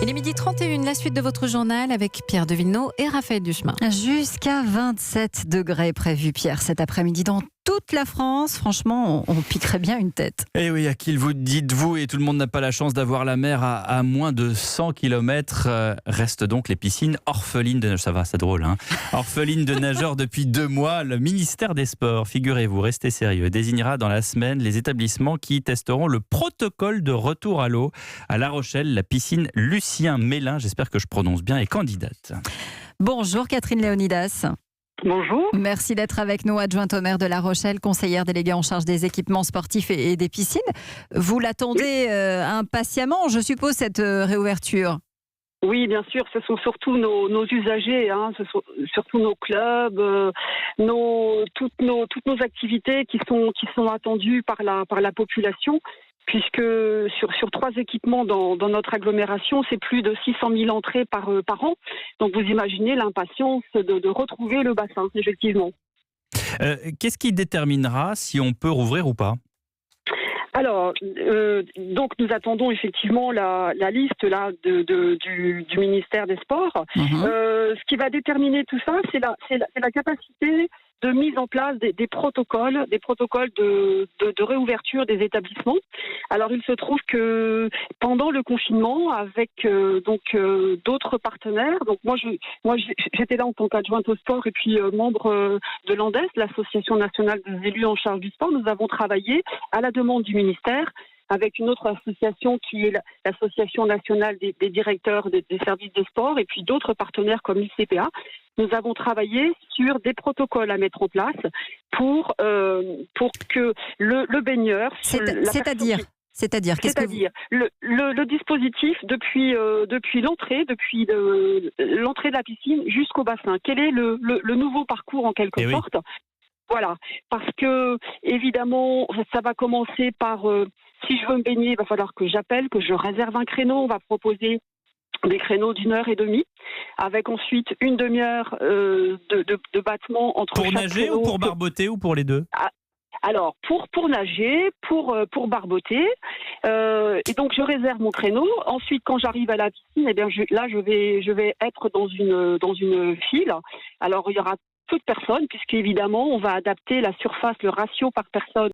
Il est 12h31, la suite de votre journal avec Pierre de Villeneuve et Raphaël Duchemin. Jusqu'à 27 degrés prévus, Pierre, cet après-midi dans toute la France. Franchement, on piquerait bien une tête. Et oui, à qui vous dites-vous, et tout le monde n'a pas la chance d'avoir la mer à moins de 100 km. Restent donc les piscines orphelines de... Ça va, c'est drôle, hein. Orphelines de nageurs depuis 2 mois. Le ministère des Sports, figurez-vous, restez sérieux, désignera dans la semaine les établissements qui testeront le protocole de retour à l'eau. À La Rochelle, la piscine Lucien Mélin, j'espère que je prononce bien, est candidate. Bonjour Catherine Léonidas. Bonjour. Merci d'être avec nous, adjointe au maire de La Rochelle, conseillère déléguée en charge des équipements sportifs et des piscines. Vous l'attendez impatiemment, je suppose, cette réouverture? Oui, bien sûr, ce sont surtout nos usagers, hein, ce sont surtout nos clubs, toutes nos activités qui sont attendues par la population, puisque sur 3 équipements dans notre agglomération, c'est plus de 600 000 entrées par an. Donc vous imaginez l'impatience de retrouver le bassin, effectivement. Qu'est-ce qui déterminera si on peut rouvrir ou pas ? Alors, donc nous attendons effectivement la liste là du ministère des Sports. Ce qui va déterminer tout ça, c'est la capacité de mise en place des protocoles de réouverture des établissements. Alors, il se trouve que pendant le confinement, avec d'autres partenaires, donc moi j'étais là en tant qu'adjointe au sport et puis membre de l'ANDES, l'Association nationale des élus en charge du sport, nous avons travaillé à la demande du ministère avec une autre association qui est l'Association nationale des directeurs des services de sport et puis d'autres partenaires comme l'ICPA. Nous avons travaillé sur des protocoles à mettre en place pour que le baigneur... C'est-à-dire le dispositif depuis l'entrée de la piscine jusqu'au bassin. Quel est le nouveau parcours en quelque sorte? Oui. Voilà, parce que évidemment, ça va commencer par... si je veux me baigner, il va falloir que j'appelle, que je réserve un créneau. On va proposer des créneaux d'1h30, avec ensuite une demi-heure de battement entre pour nager créneau, ou pour barboter ou pour les deux? Alors, pour nager, pour barboter, et donc je réserve mon créneau. Ensuite, quand j'arrive à la piscine, eh bien je vais être dans une file. Alors, il y aura peu de personnes, puisqu'évidemment, on va adapter la surface, le ratio par personne